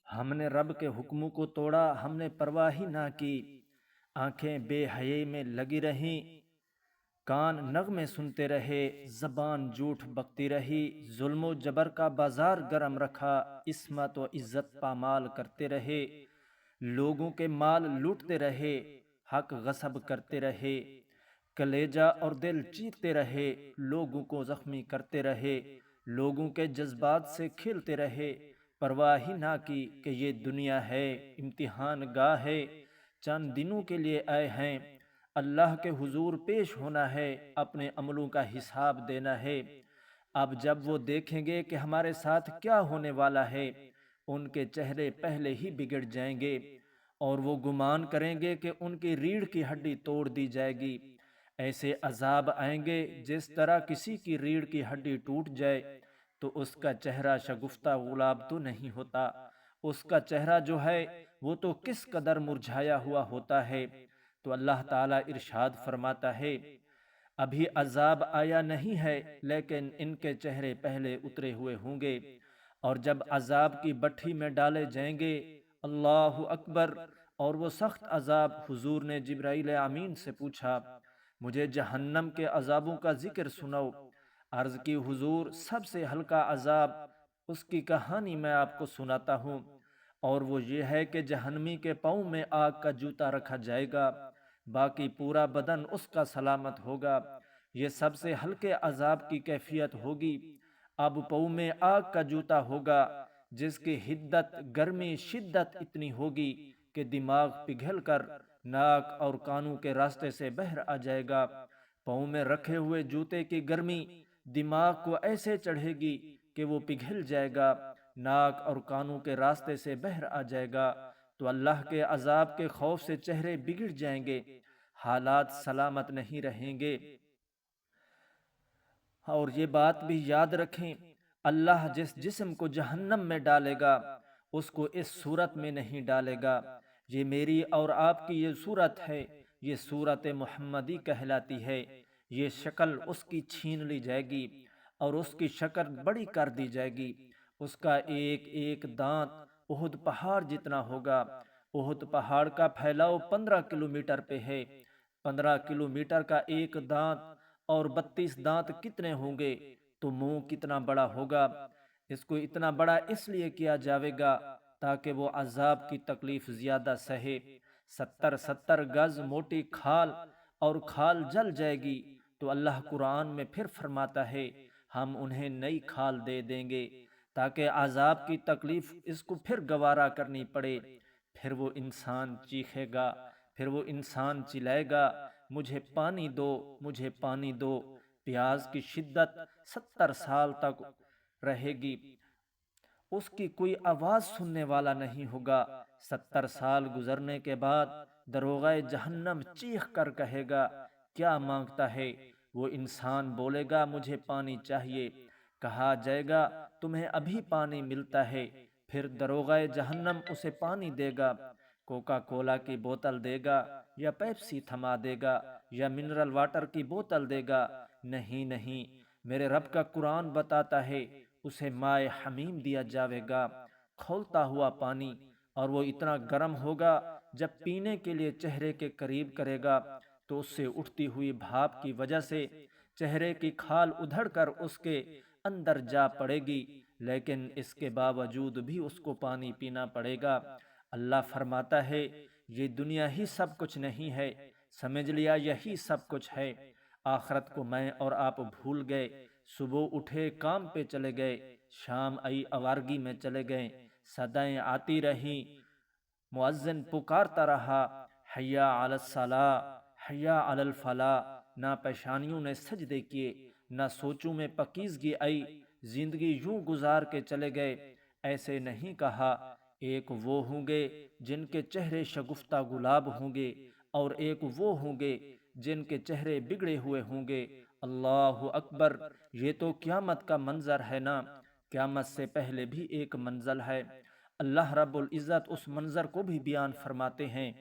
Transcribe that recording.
ہم نے رب کے حکموں کو توڑا، ہم نے پرواہ ہی نہ کی، آنکھیں بے حیائی میں لگی رہیں، کان نغمے سنتے رہے، زبان جھوٹ بکتی رہی، ظلم و جبر کا بازار گرم رکھا، عصمت و عزت پامال کرتے رہے، لوگوں کے مال لوٹتے رہے، حق غصب کرتے رہے، کلیجہ اور دل چیرتے رہے، لوگوں کو زخمی کرتے رہے، لوگوں کے جذبات سے کھیلتے رہے، پرواہ ہی نہ کی کہ یہ دنیا ہے، امتحان گاہ ہے، چند دنوں کے لیے آئے ہیں، اللہ کے حضور پیش ہونا ہے، اپنے عملوں کا حساب دینا ہے۔ اب جب وہ دیکھیں گے کہ ہمارے ساتھ کیا ہونے والا ہے، ان کے چہرے پہلے ہی بگڑ جائیں گے، اور وہ گمان کریں گے کہ ان کی ریڑھ کی ہڈی توڑ دی جائے گی۔ ایسے عذاب آئیں گے جس طرح کسی کی ریڑھ کی ہڈی ٹوٹ جائے تو اس کا چہرہ شگفتہ غلاب تو نہیں ہوتا، اس کا چہرہ جو ہے وہ تو کس قدر مرجھایا ہوا ہوتا ہے۔ تو اللہ تعالیٰ ارشاد فرماتا ہے، ابھی عذاب آیا نہیں ہے لیکن ان کے چہرے پہلے اترے ہوئے ہوں گے، اور جب عذاب کی بٹھی میں ڈالے جائیں گے، اللہ اکبر، اور وہ سخت عذاب، حضور نے جبرائیل امین سے پوچھا، مجھے جہنم کے عذابوں کا ذکر سناؤ۔ عرض کی، حضور سب سے ہلکا عذاب، اس کی کہانی میں آپ کو سناتا ہوں، اور وہ یہ ہے کہ جہنمی کے پاؤں میں آگ کا جوتا رکھا جائے گا، باقی پورا بدن اس کا سلامت ہوگا۔ یہ سب سے ہلکے عذاب کی کیفیت ہوگی۔ اب پاؤں میں آگ کا جوتا ہوگا جس کی حدت، گرمی، شدت اتنی ہوگی کہ دماغ پگھل کر ناک اور کانوں کے راستے سے باہر آ جائے گا۔ پاؤں میں رکھے ہوئے جوتے کی گرمی دماغ کو ایسے چڑھے گی کہ وہ پگھل جائے گا، ناک اور کانوں کے راستے سے باہر آ جائے گا، تو اللہ کے عذاب کے خوف سے چہرے بگڑ جائیں گے، حالات سلامت نہیں رہیں گے۔ اور یہ بات بھی یاد رکھیں، اللہ جس جسم کو جہنم میں ڈالے گا اس کو اس صورت میں نہیں ڈالے گا۔ یہ میری اور آپ کی یہ صورت ہے، یہ صورت محمدی کہلاتی ہے۔ یہ شکل اس کی چھین لی جائے گی اور اس کی شکل بڑی کر دی جائے گی، اس کا ایک ایک دانت احد پہاڑ جتنا ہوگا۔ احد پہاڑ کا پھیلاؤ 15 کلومیٹر پہ ہے، 15 کلومیٹر کا ایک دانت، اور 32 دانت کتنے ہوں گے، تو منہ کتنا بڑا ہوگا۔ اس کو اتنا بڑا اس لیے کیا جاوے گا تاکہ وہ عذاب کی تکلیف زیادہ سہے۔ 70 گز موٹی کھال، اور کھال جل جائے گی، تو اللہ قرآن میں پھر فرماتا ہے، ہم انہیں نئی کھال دے دیں گے تاکہ عذاب کی تکلیف اس کو پھر گوارا کرنی پڑے۔ پھر وہ انسان چیخے گا، پھر وہ انسان چلائے گا، مجھے پانی دو، مجھے پانی دو۔ پیاس کی شدت 70 سال تک رہے گی، اس کی کوئی آواز سننے والا نہیں ہوگا۔ 70 سال گزرنے کے بعد دروغہ جہنم چیخ کر کہے گا، کیا مانگتا ہے؟ وہ انسان بولے گا، مجھے پانی چاہیے۔ کہا جائے گا، تمہیں ابھی پانی ملتا ہے۔ پھر دروغہ جہنم اسے پانی دے گا، کوکا کولا کی بوتل دے گا، یا پیپسی تھما دے گا، یا منرل واٹر کی بوتل دے گا۔ نہیں نہیں، میرے رب کا قرآن بتاتا ہے، اسے مائے حمیم دیا جاوے گا، کھولتا ہوا پانی، اور وہ اتنا گرم ہوگا جب پینے کے لیے چہرے کے قریب کرے گا تو اس سے اٹھتی ہوئی بھاپ کی وجہ سے چہرے کی کھال ادھڑ کر اس کے اندر جا پڑے گی، لیکن اس کے باوجود بھی اس کو پانی پینا پڑے گا۔ اللہ فرماتا ہے، یہ دنیا ہی سب کچھ نہیں ہے، سمجھ لیا یہی سب کچھ ہے۔ آخرت کو میں اور آپ بھول گئے، صبح اٹھے کام پہ چلے گئے، شام آئی آوارگی میں چلے گئے، صدائیں آتی رہیں، مؤذن پکارتا رہا، حیا علی الصلاۃ، حیا علی الفلاح، نہ پیشانیوں نے سجدے کیے، نہ سوچوں میں پکیزگی آئی، زندگی یوں گزار کے چلے گئے۔ ایسے نہیں کہا، ایک وہ ہوں گے جن کے چہرے شگفتہ گلاب ہوں گے، اور ایک وہ ہوں گے جن کے چہرے بگڑے ہوئے ہوں گے۔ اللہ اکبر، یہ تو قیامت کا منظر ہے نا، قیامت سے پہلے بھی ایک منزل ہے۔ اللہ رب العزت اس منظر کو بھی بیان فرماتے ہیں،